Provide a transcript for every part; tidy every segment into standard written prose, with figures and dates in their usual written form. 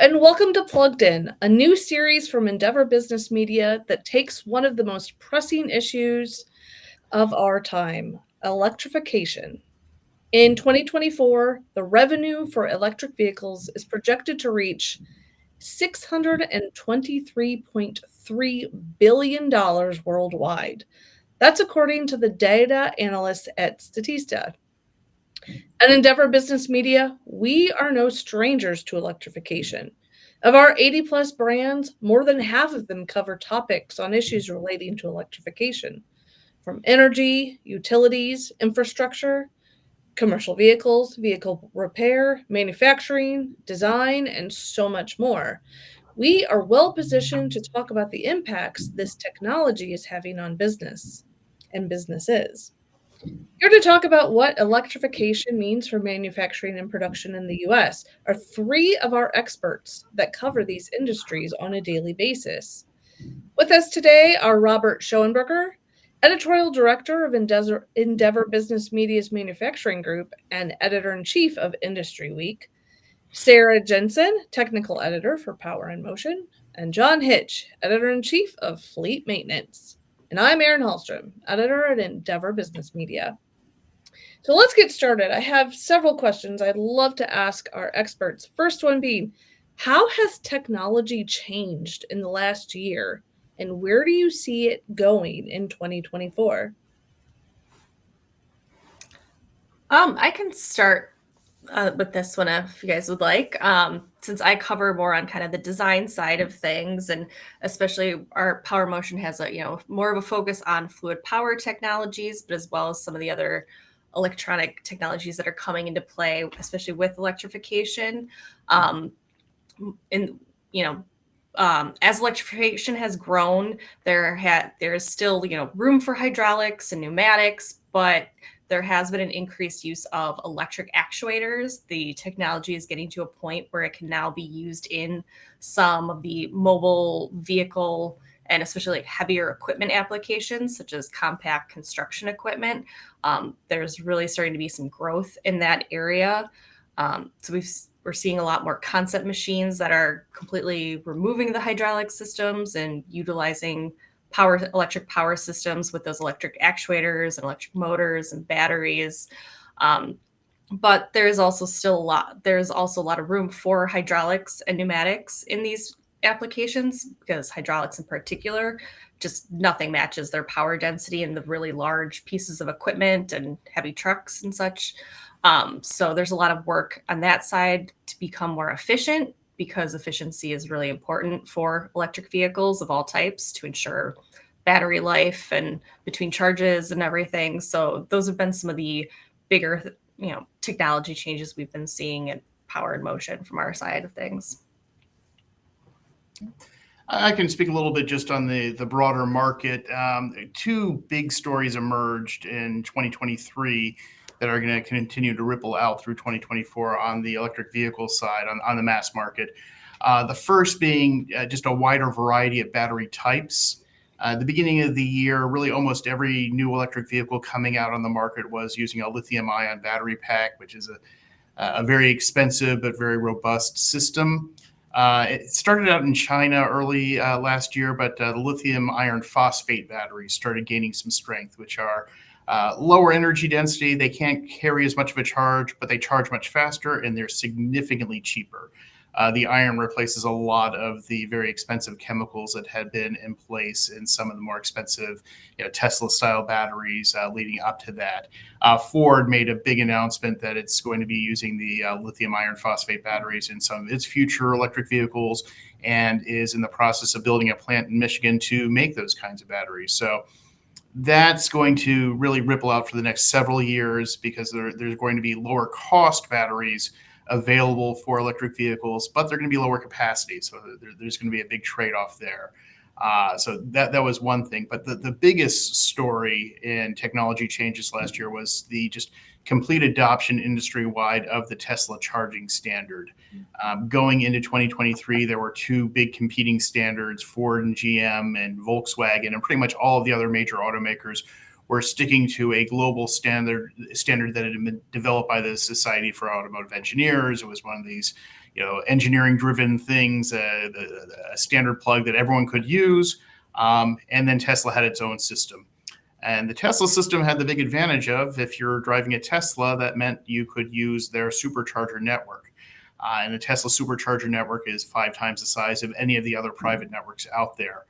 and welcome to Plugged In, a new series from Endeavor Business Media that takes one of the most pressing issues of our time, electrification. In 2024, the revenue for electric vehicles is projected to reach $623.3 billion worldwide. That's according to the data analysts at Statista. At Endeavor Business Media, we are no strangers to electrification. Of our 80 plus brands, more than half of them cover topics on issues relating to electrification, from energy, utilities, infrastructure, commercial vehicles, vehicle repair, manufacturing, design, and so much more. We are well positioned to talk about the impacts this technology is having on business and businesses. Here to talk about what electrification means for manufacturing and production in the US are three of our experts that cover these industries on a daily basis. With us today are Robert Schoenberger, Editorial Director of Endeavor Business Media's Manufacturing Group and Editor in Chief of IndustryWeek, Sarah Jensen, Technical Editor for Power and Motion, and John Hitch, Editor in Chief of Fleet Maintenance. And I'm Erin Hallstrom, Editor at Endeavor Business Media. So let's get started. I have several questions I'd love to ask our experts. First one being, how has technology changed in the last year, and where do you see it going in 2024? I can start with this one if you guys would like, since I cover more on kind of the design side of things, and especially our Power Motion has more of a focus on fluid power technologies, but as well as some of the other electronic technologies that are coming into play, especially with electrification. And as electrification has grown, there is still room for hydraulics and pneumatics, but there has been an increased use of electric actuators. The technology is getting to a point where it can now be used in some of the mobile vehicle and especially like heavier equipment applications, such as compact construction equipment. There's really starting to be some growth in that area. So we're seeing a lot more concept machines that are completely removing the hydraulic systems and utilizing electric power systems with those electric actuators and electric motors and batteries. But there's also a lot of room for hydraulics and pneumatics in these applications, because hydraulics in particular, just nothing matches their power density in the really large pieces of equipment and heavy trucks and such. So there's a lot of work on that side to become more efficient, because efficiency is really important for electric vehicles of all types to ensure battery life and between charges and everything. So those have been some of the bigger, technology changes we've been seeing in Power and Motion from our side of things. I can speak a little bit just on the broader market. Two big stories emerged in 2023 that are going to continue to ripple out through 2024 on the electric vehicle side, on the mass market. The first being just a wider variety of battery types. The beginning of the year, really almost every new electric vehicle coming out on the market was using a lithium-ion battery pack, which is a very expensive but very robust system. It started out in China early last year, but the lithium iron phosphate batteries started gaining some strength, which are lower energy density. They can't carry as much of a charge, but they charge much faster, and they're significantly cheaper. The iron replaces a lot of the very expensive chemicals that had been in place in some of the more expensive Tesla-style batteries leading up to that. Ford made a big announcement that it's going to be using the lithium iron phosphate batteries in some of its future electric vehicles, and is in the process of building a plant in Michigan to make those kinds of batteries. So that's going to really ripple out for the next several years, because there's going to be lower cost batteries available for electric vehicles, but they're going to be lower capacity. So there's going to be a big trade-off there. So that was one thing. But the biggest story in technology changes last year was the just complete adoption industry-wide of the Tesla charging standard. Going into 2023, there were two big competing standards, Ford and GM and Volkswagen, and pretty much all of the other major automakers we're sticking to a global standard that had been developed by the Society for Automotive Engineers. It was one of these, engineering-driven things, a standard plug that everyone could use. And then Tesla had its own system. And the Tesla system had the big advantage of, if you're driving a Tesla, that meant you could use their supercharger network. And the Tesla supercharger network is 5 times the size of any of the other private networks out there.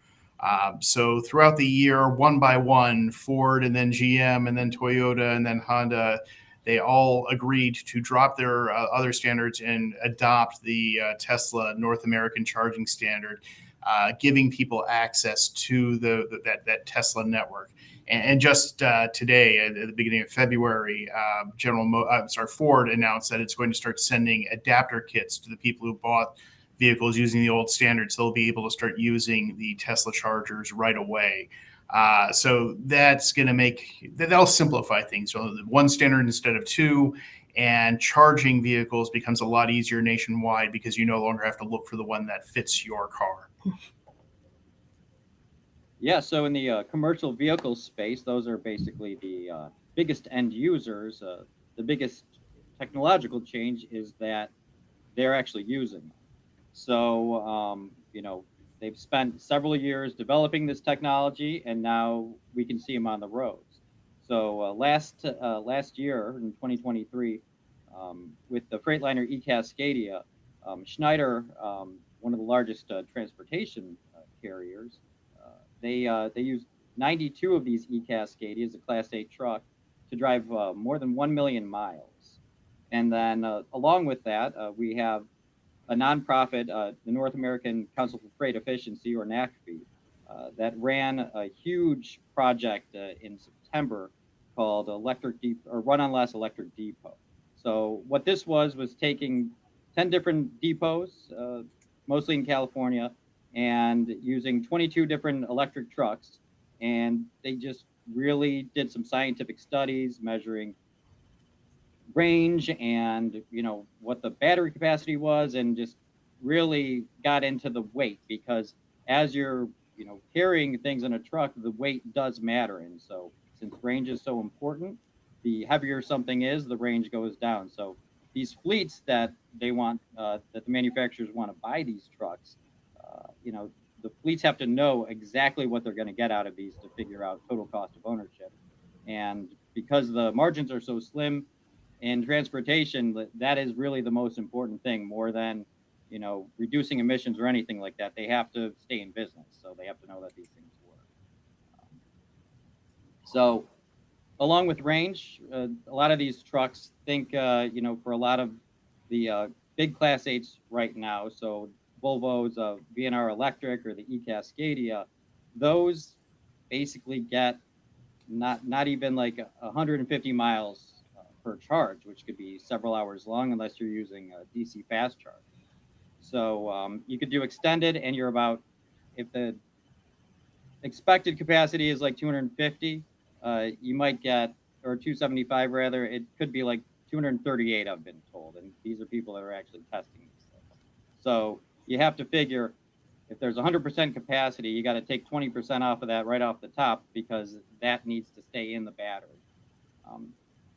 So throughout the year, one by one, Ford and then GM and then Toyota and then Honda, they all agreed to drop their other standards and adopt the Tesla North American charging standard, giving people access to that Tesla network. And just today, at the beginning of February, Ford announced that it's going to start sending adapter kits to the people who bought vehicles using the old standards. They'll be able to start using the Tesla chargers right away. So that's going to that'll simplify things. So one standard instead of 2, and charging vehicles becomes a lot easier nationwide because you no longer have to look for the one that fits your car. Yeah, so in the commercial vehicle space, those are basically the biggest end users. The biggest technological change is that they're actually using them. So, they've spent several years developing this technology, and now we can see them on the roads. So last year in 2023, with the Freightliner eCascadia, Schneider, one of the largest transportation carriers, they used 92 of these eCascadias, a Class 8 truck, to drive more than 1 million miles. And then along with that, we have a nonprofit, the North American Council for Freight Efficiency, or NACFE, that ran a huge project in September called Run on Less Electric Depot. So what this was taking 10 different depots, mostly in California, and using 22 different electric trucks. And they just really did some scientific studies measuring range and, what the battery capacity was, and just really got into the weight, because as you're, carrying things in a truck, the weight does matter. And so since range is so important, the heavier something is, the range goes down. So these fleets that they want, that the manufacturers want to buy these trucks, the fleets have to know exactly what they're going to get out of these to figure out total cost of ownership. And because the margins are so slim in transportation, that is really the most important thing, more than, reducing emissions or anything like that. They have to stay in business, so they have to know that these things work. So along with range, a lot of these trucks think, for a lot of the big Class 8s right now, so Volvo's VNR Electric or the eCascadia, those basically get not even like 150 miles per charge, which could be several hours long unless you're using a DC fast charge. So you could do extended, and you're about, if the expected capacity is like 250, you might get, or 275 rather, it could be like 238, I've been told. And these are people that are actually testing these things. So you have to figure, if there's 100% capacity, you got to take 20% off of that right off the top, because that needs to stay in the battery.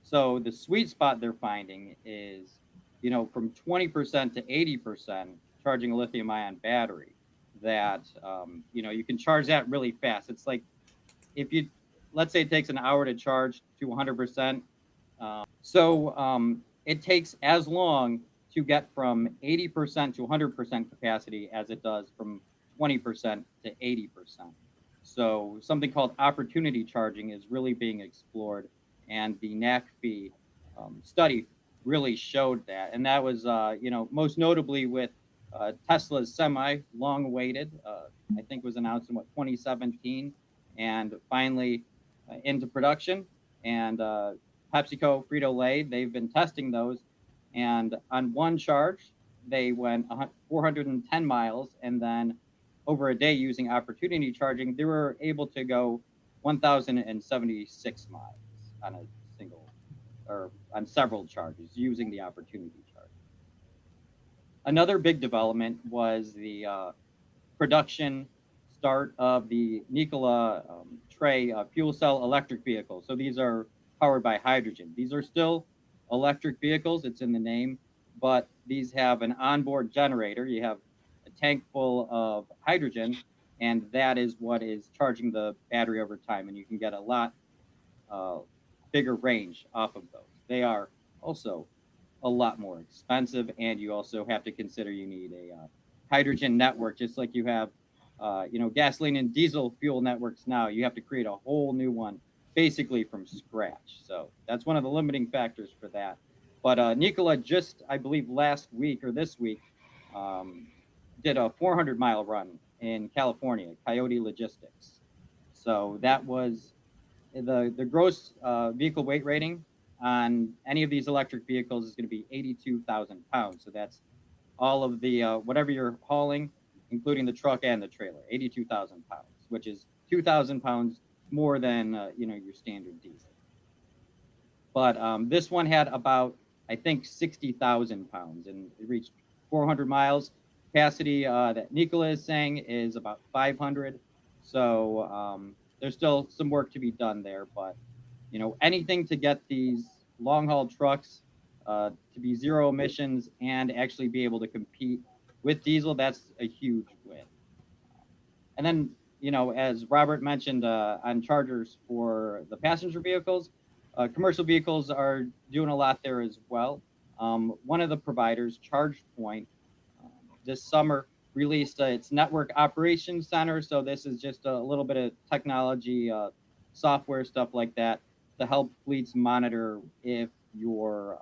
So the sweet spot they're finding is, from 20% to 80% charging a lithium ion battery, that, you can charge that really fast. It's like, let's say it takes an hour to charge to 100%. It takes as long to get from 80% to 100% capacity as it does from 20% to 80%. So something called opportunity charging is really being explored, and the NACFE study really showed that. And that was, most notably with Tesla's Semi, long awaited, I think was announced in 2017, and finally into production. And PepsiCo, Frito-Lay, they've been testing those, and on one charge, they went 410 miles, and then over a day using opportunity charging, they were able to go 1,076 miles on a single, or on several charges using the opportunity charge. Another big development was the production start of the Nikola Tre fuel cell electric vehicles. So these are powered by hydrogen. These are still electric vehicles, it's in the name, but these have an onboard generator. You have a tank full of hydrogen, and that is what is charging the battery over time. And you can get a lot bigger range off of those. They are also a lot more expensive, and you also have to consider you need a hydrogen network, just like you have, gasoline and diesel fuel networks now. You have to create a whole new one, basically from scratch. So that's one of the limiting factors for that. But Nikola just, I believe, last week or this week, did a 400-mile run in California, Coyote Logistics. So that was the gross vehicle weight rating on any of these electric vehicles is going to be 82,000 pounds. So that's all of the whatever you're hauling, including the truck and the trailer, 82,000 pounds, which is 2,000 pounds more than your standard diesel. But this one had about, I think, 60,000 pounds, and it reached 400 miles. Capacity that Nikola is saying is about 500. So there's still some work to be done there, but anything to get these long haul trucks to be zero emissions and actually be able to compete with diesel, that's a huge win. And then, as Robert mentioned on chargers for the passenger vehicles, commercial vehicles are doing a lot there as well. One of the providers, ChargePoint, this summer released its network operations center. So this is just a little bit of technology, software stuff like that to help fleets monitor if your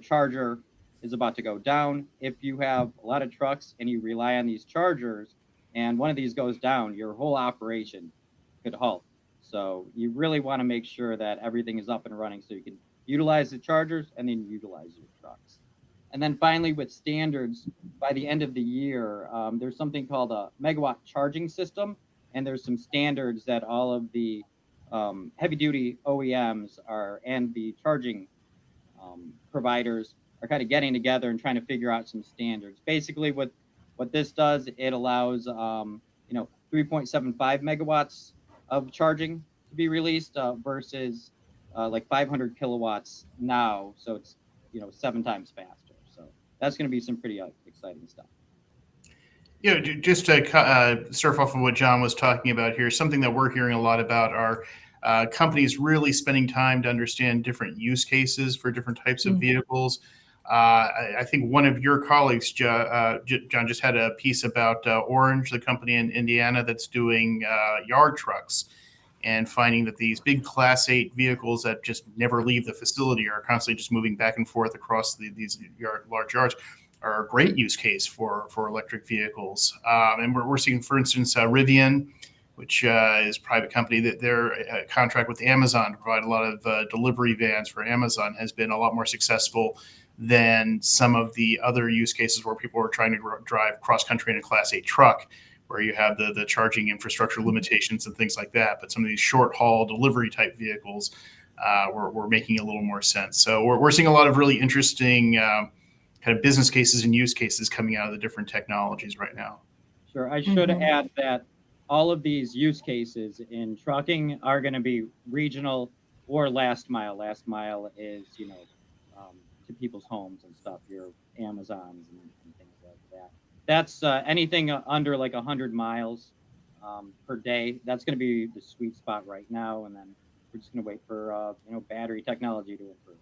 charger is about to go down. If you have a lot of trucks and you rely on these chargers and one of these goes down, your whole operation could halt. So you really want to make sure that everything is up and running so you can utilize the chargers and then utilize your trucks. And then finally, with standards, by the end of the year, there's something called a megawatt charging system. And there's some standards that all of the heavy duty OEMs and the charging providers are kind of getting together and trying to figure out some standards. Basically, what this does, it allows 3.75 megawatts of charging to be released versus like 500 kilowatts now. So it's 7 times faster. So that's going to be some pretty exciting stuff. Yeah, just to surf off of what John was talking about here, something that we're hearing a lot about are companies really spending time to understand different use cases for different types of vehicles. I think one of your colleagues, John, just had a piece about Orange, the company in Indiana that's doing yard trucks, and finding that these big Class 8 vehicles that just never leave the facility are constantly just moving back and forth across these large yards are a great use case for electric vehicles. And we're seeing, for instance, Rivian, which is a private company, that their contract with Amazon to provide a lot of delivery vans for Amazon has been a lot more successful than some of the other use cases where people are trying to drive cross-country in a Class 8 truck, where you have the charging infrastructure limitations and things like that. But some of these short-haul delivery type vehicles were making a little more sense. So we're seeing a lot of really interesting kind of business cases and use cases coming out of the different technologies right now. Sure. I should add that all of these use cases in trucking are going to be regional or last mile. Last mile is, to people's homes and stuff, your Amazons and things like that. That's anything under like 100 miles per day. That's going to be the sweet spot right now. And then we're just going to wait for, battery technology to improve.